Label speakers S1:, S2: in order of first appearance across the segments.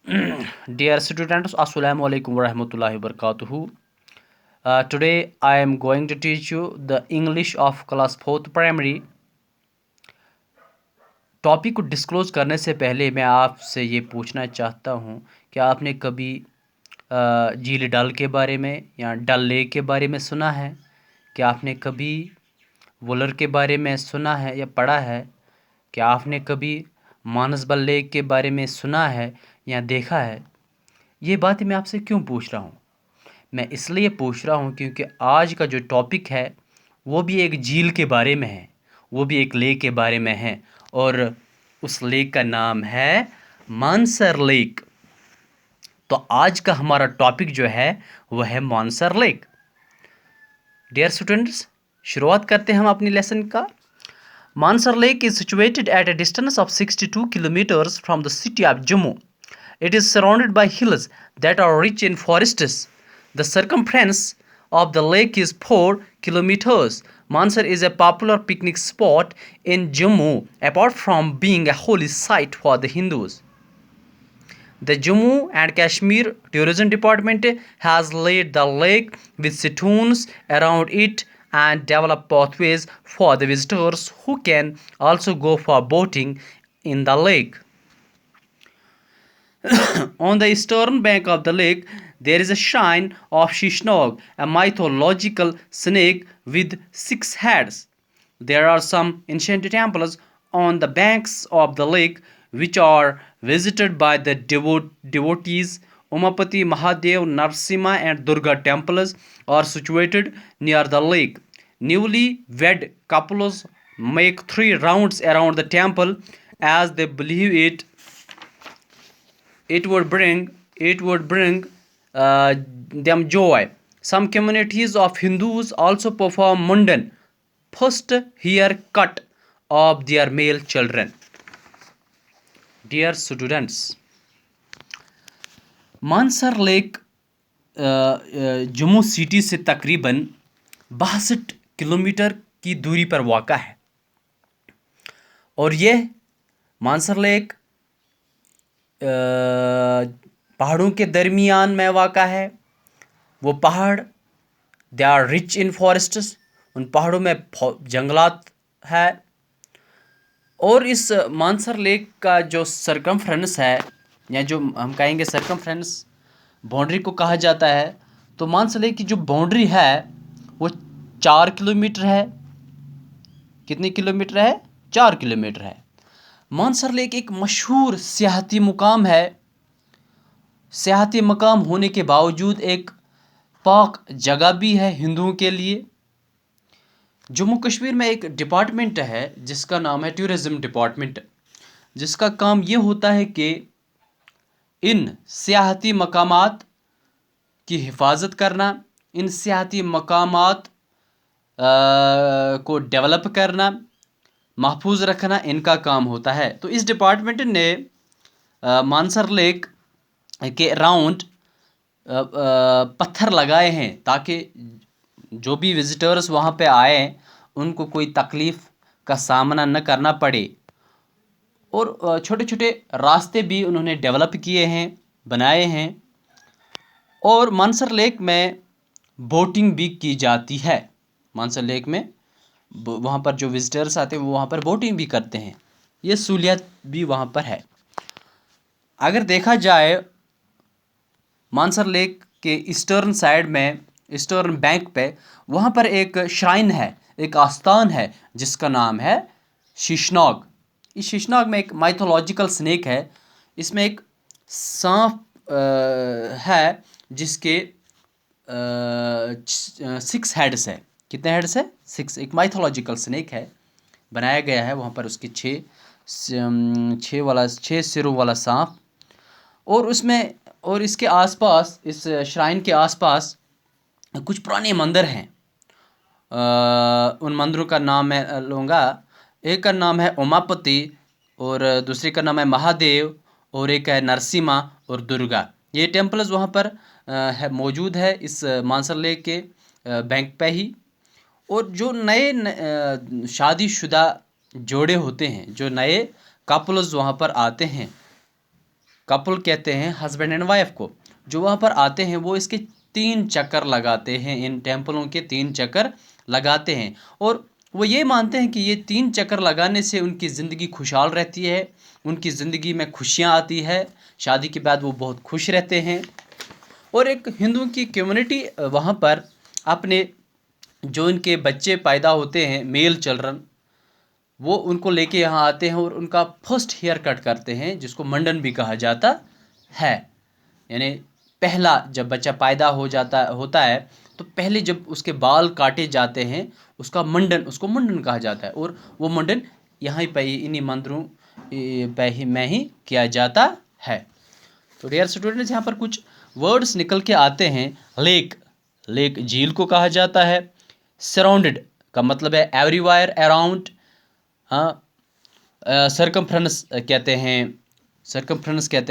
S1: Dear students, Assalamu alaikum warahmatullahi wabarakatuh. Today I am going to teach you the English of class 4th primary. Topic को disclose करने से पहले मैं आपसे ये पूछना चाहता हूँ कि आपने कभी झील डल के बारे में या डल लेक के बारे में सुना है? क्या आपने कभी वुलर के बारे में सुना है या पढ़ा है? क्या आपने कभी मानसबल लेक के बारे में सुना है या देखा है? ये बात मैं आपसे क्यों पूछ रहा हूँ? मैं इसलिए पूछ रहा हूँ क्योंकि आज का जो टॉपिक है वो भी एक झील के बारे में है, वो भी एक लेक के बारे में है, और उस लेक का नाम है मानसर लेक। तो आज का हमारा टॉपिक जो है वह है मानसर लेक। डियर स्टूडेंट्स, शुरुआत करते हैं हम अपनी लेसन का। Mansar Lake is situated at a distance of 62 kilometers from the city of Jammu. It is surrounded by hills that are rich in forests. The circumference of the lake is 4 kilometers. Mansar is a popular picnic spot in Jammu, apart from being a holy site for the Hindus. The Jammu and Kashmir Tourism Department has laid the lake with stones around it and developed pathways for the visitors who can also go for boating in the lake. On the eastern bank of the lake, there is a shrine of Shishnog, a mythological snake with 6 heads. There are some ancient temples on the banks of the lake which are visited by the devotees. Umapati, Mahadev, Narsimha and Durga temples are situated near the lake. Newly wed couples make 3 rounds around the temple as they believe it would bring them joy. Some communities of Hindus also perform mundane first haircut of their male children. Dear students, Mansar lake Jammu city से तकरीबन 62 kilometre की दूरी पर वाक़ा है, और यह Mansar lake पहाड़ों के दरमियान में वाक़ा है। वो पहाड़ they are rich in forests, उन पहाड़ों में जंगलात है। और इस मानसर लेक का जो सरकमफ्रेंस है, या जो हम कहेंगे सरकमफ्रेंस बाउंड्री को कहा जाता है, तो मानसर लेक की जो बाउंड्री है वो 4 किलोमीटर है। कितने किलोमीटर है? 4 किलोमीटर है। मानसर लेक एक मशहूर सियाहती मुकाम है। सियाहती मकाम होने के बावजूद एक पाक जगह भी है हिंदुओं के लिए। जम्मू कश्मीर में एक डिपार्टमेंट है जिसका नाम है टूरिज़्म डिपार्टमेंट, जिसका काम ये होता है कि इन सियाहती मकामात की हिफाजत करना, इन सियाहती मकामात को डेवलप करना, महफूज रखना इनका काम होता है। तो इस डिपार्टमेंट ने मानसर लेक के राउंड पत्थर लगाए हैं ताकि जो भी विजिटर्स वहाँ पे आए उनको कोई तकलीफ़ का सामना न करना पड़े। और छोटे छोटे रास्ते भी उन्होंने डेवलप किए हैं, बनाए हैं। और मानसर लेक में बोटिंग भी की जाती है। मानसर लेक में वहाँ पर जो विजिटर्स आते हैं वो वहाँ पर बोटिंग भी करते हैं। ये सहूलियत भी वहाँ पर है। अगर देखा जाए मानसर लेक के ईस्टर्न साइड में, ईस्टर्न बैंक पे, वहाँ पर एक श्राइन है, एक आस्थान है जिसका नाम है शीशनाग। इस शीशनाग में एक माइथोलॉजिकल स्नेक है। इसमें एक सांप है जिसके 6 हेड्स है। कितने हेड्स है? 6। एक माइथोलॉजिकल स्नेक है, बनाया गया है वहाँ पर। उसके 6 सिरों वाला सांप। और उसमें, और इसके आसपास, इस श्राइन के आसपास कुछ पुराने मंदिर हैं। उन मंदिरों का नाम मैं लूँगा। एक का नाम है उमापति, और दूसरे का नाम है महादेव, और एक है नरसिम्हा और दुर्गा। ये टेम्पल्स वहाँ पर मौजूद है इस मानसर लेक के बैंक पे ही। और जो नए शादीशुदा जोड़े होते हैं, जो नए कपल्स वहाँ पर आते हैं, कपल कहते हैं हस्बैंड एंड वाइफ को। जो वहाँ पर आते हैं वो इसके 3 चक्कर लगाते हैं, इन टेम्पलों के 3 चक्कर लगाते हैं। और वो ये मानते हैं कि ये 3 चक्कर लगाने से उनकी ज़िंदगी खुशहाल रहती है, उनकी ज़िंदगी में खुशियाँ आती है, शादी के बाद वो बहुत खुश रहते हैं। और एक हिंदुओं की कम्युनिटी वहाँ पर अपने जो इनके बच्चे पैदा होते हैं, मेल चिल्ड्रन, वो उनको लेके यहाँ आते हैं और उनका फर्स्ट हेयर कट करते हैं, जिसको मंडन भी कहा जाता है। यानी पहला जब बच्चा पैदा होता है तो पहले जब उसके बाल काटे जाते हैं उसको मुंडन कहा जाता है। और वो मुंडन यहाँ पे इन्हीं मंदिरों में ही किया जाता है। तो डियर स्टूडेंट्स, यहाँ पर कुछ वर्ड्स निकल के आते हैं। लेक झील को कहा जाता है। सराउंडेड का मतलब है एवरीवेयर, अराउंड। हाँ, सरकमफ्रेंस कहते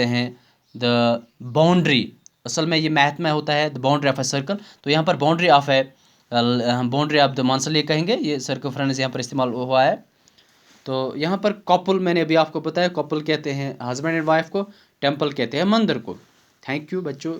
S1: हैं द बाउंड्री। असल में ये मैथ में होता है the boundary of a circle. तो यहाँ पर बाउंड्री ऑफ द मानसले कहेंगे, ये सर्कमफ्रेंस यहाँ पर इस्तेमाल हुआ है। तो यहाँ पर कपल मैंने अभी आपको बताया, कपल कहते हैं हस्बैंड एंड वाइफ को, टेम्पल कहते हैं मंदिर को। थैंक यू बच्चों।